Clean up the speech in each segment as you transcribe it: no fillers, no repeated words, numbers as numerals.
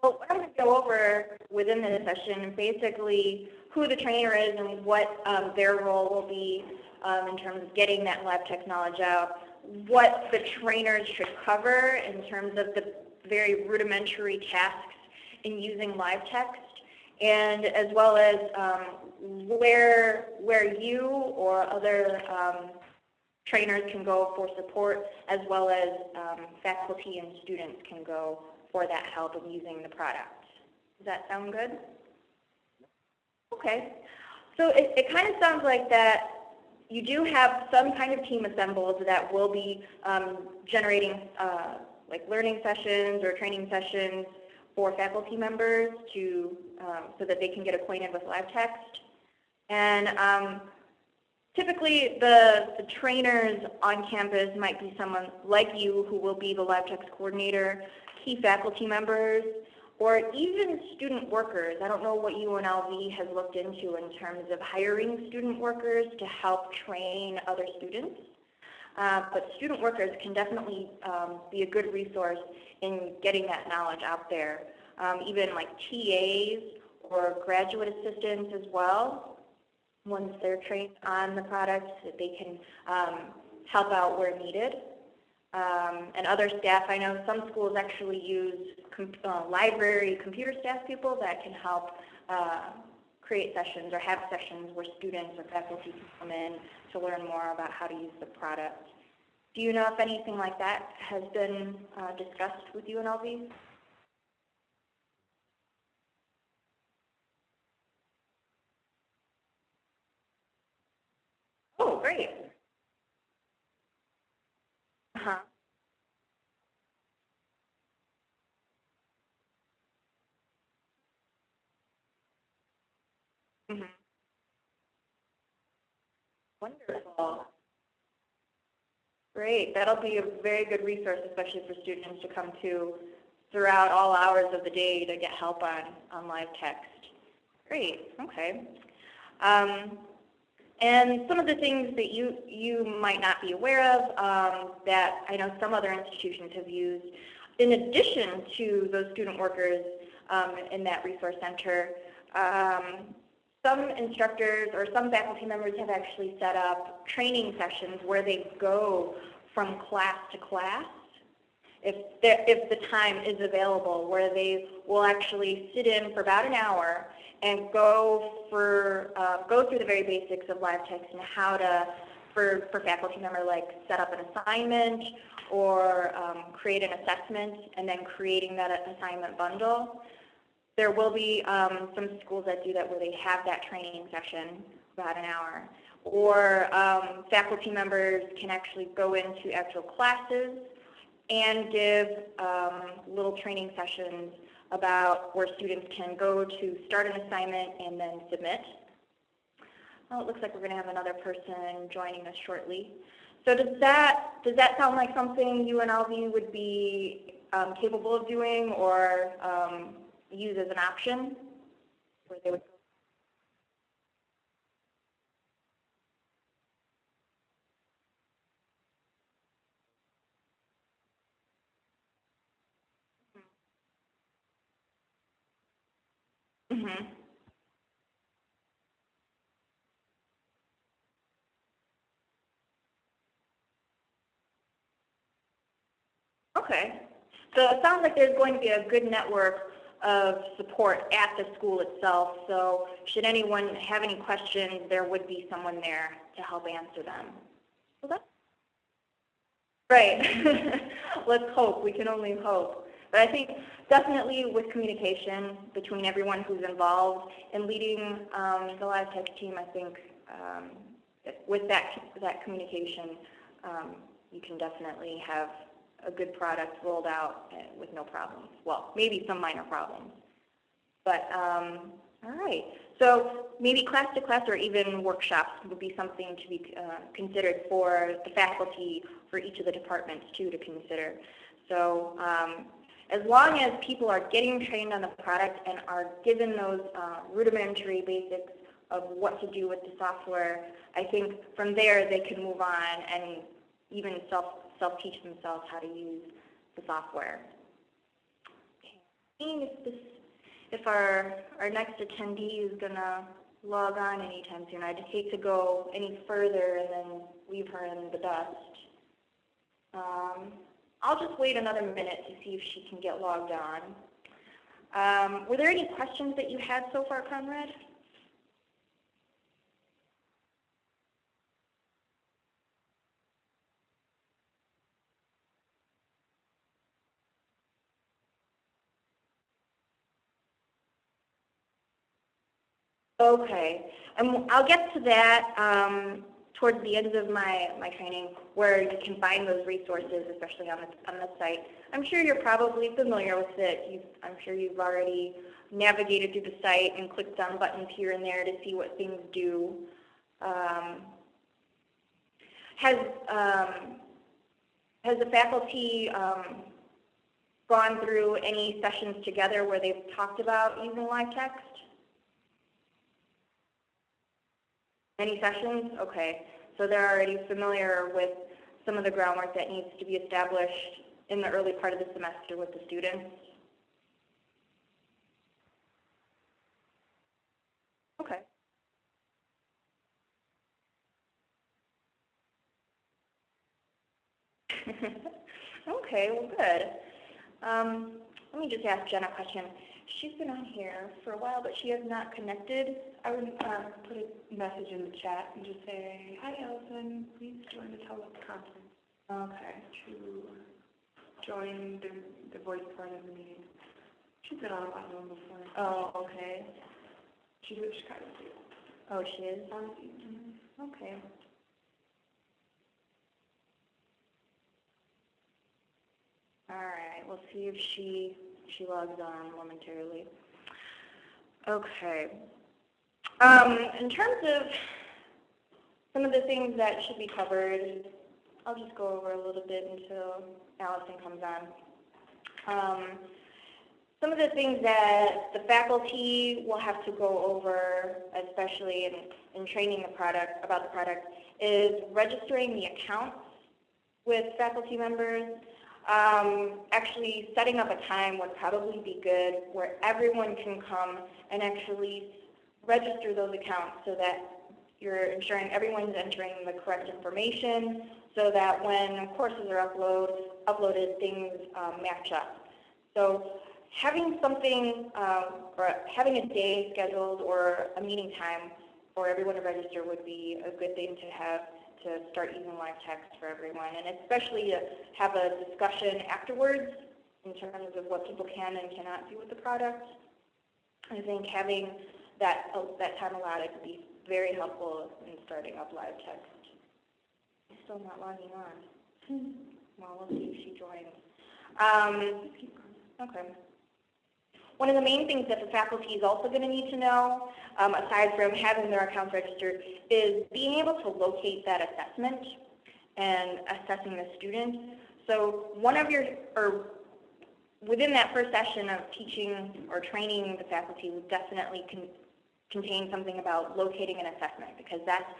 Well, what I'm going to go over within this session, basically who the trainer is and what their role will be in terms of getting that LiveText knowledge out, what the trainers should cover in terms of the very rudimentary tasks in using LiveText, and as well as where you or other trainers can go for support, as well as faculty and students can go for that help in using the product. Does that sound good? Okay. So it kind of sounds like that you do have some kind of team assembled that will be generating like learning sessions or training sessions for faculty members to so that they can get acquainted with LiveText. And typically the trainers on campus might be someone like you who will be the LiveText coordinator, key faculty members, or even student workers. I don't know what UNLV has looked into in terms of hiring student workers to help train other students. But student workers can definitely be a good resource in getting that knowledge out there. Even like TAs or graduate assistants as well, once they're trained on the product, that they can help out where needed. And other staff, I know some schools actually use library computer staff people that can help create sessions or have sessions where students or faculty can come in to learn more about how to use the product. Do you know if anything like that has been discussed with UNLV? Oh, great. Uh-huh. Mm-hmm. Wonderful. Great. That'll be a very good resource, especially for students to come to throughout all hours of the day to get help on LiveText. Great. Okay. And some of the things that you might not be aware of that I know some other institutions have used, in addition to those student workers in that resource center, some instructors or some faculty members have actually set up training sessions where they go from class to class if the time is available, where they will actually sit in for about an hour and go through the very basics of LiveText and how to, for faculty member, like set up an assignment or create an assessment and then creating that assignment bundle. There will be some schools that do that where they have that training session about an hour. Or faculty members can actually go into actual classes and give little training sessions about where students can go to start an assignment and then submit. Well, it looks like we're going to have another person joining us shortly. So does that sound like something UNLV would be capable of doing or use as an option? Where they would Mm-hmm. Okay. So it sounds like there's going to be a good network of support at the school itself. So should anyone have any questions, there would be someone there to help answer them. Okay. Right. Let's hope. We can only hope. But I think definitely with communication between everyone who's involved in leading the LiveText team, I think with that communication, you can definitely have a good product rolled out with no problems. Well, maybe some minor problems. But all right. So maybe class to class or even workshops would be something to be considered for the faculty for each of the departments too to consider. So as long as people are getting trained on the product and are given those rudimentary basics of what to do with the software, I think from there they can move on and even self-teach themselves how to use the software. seeing if our next attendee is gonna log on anytime soon. I'd hate to go any further and then leave her in the dust. I'll just wait another minute to see if she can get logged on. Were there any questions that you had so far, Conrad? Okay, and I'll get to that towards the end of my training, where you can find those resources, especially on the site. I'm sure you're probably familiar with it. I'm sure you've already navigated through the site and clicked on buttons here and there to see what things do. Has the faculty gone through any sessions together where they've talked about using LiveText? Any sessions? Okay. So they're already familiar with some of the groundwork that needs to be established in the early part of the semester with the students? Okay. Okay, well, good. Let me just ask Jen a question. She's been on here for a while, but she has not connected. I would put a message in the chat and just say, hi, Allison, please join the teleconference. Okay. To join the voice part of the meeting. She's been on a lot of them before. Oh, okay. She's in Chicago, too. Oh, she is? Okay. All right, we'll see if she logs on momentarily. Okay. In terms of some of the things that should be covered, I'll just go over a little bit until Allison comes on. Some of the things that the faculty will have to go over, especially in training about the product, is registering the accounts with faculty members. Actually setting up a time would probably be good where everyone can come and actually register those accounts so that you're ensuring everyone's entering the correct information so that when courses are uploaded, things match up. So having something or having a day scheduled or a meeting time for everyone to register would be a good thing to have to start using LiveText for everyone, and especially to have a discussion afterwards in terms of what people can and cannot do with the product. I think having that time allotted would be very helpful in starting up LiveText. I'm still not logging on. Well, we'll see if she joins. Okay. One of the main things that the faculty is also going to need to know, aside from having their accounts registered, is being able to locate that assessment and assessing the student. So within that first session of teaching or training the faculty would definitely contain something about locating an assessment, because that's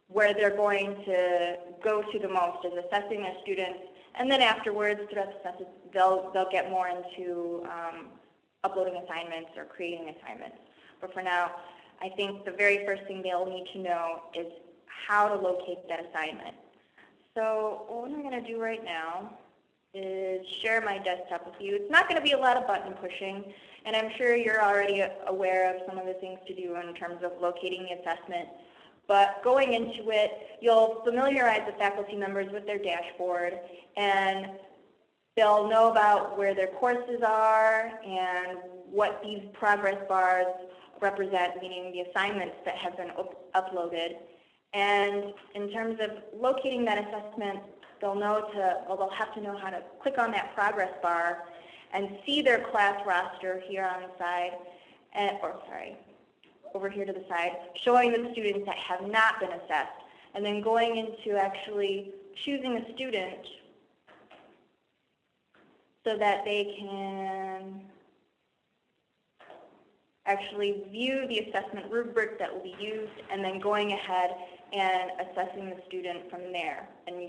where they're going to go to the most, is assessing their students. And then afterwards, throughout the session, they'll get more into uploading assignments or creating assignments. But for now, I think the very first thing they'll need to know is how to locate that assignment. So what I'm going to do right now is share my desktop with you. It's not going to be a lot of button pushing, and I'm sure you're already aware of some of the things to do in terms of locating the assessment. But going into it, you'll familiarize the faculty members with their dashboard, and they'll know about where their courses are and what these progress bars represent, meaning the assignments that have been uploaded. And in terms of locating that assessment, they'll have to know how to click on that progress bar and see their class roster here on the side, over here to the side, showing the students that have not been assessed, and then going into actually choosing a student so that they can actually view the assessment rubric that will be used, and then going ahead and assessing the student from there. And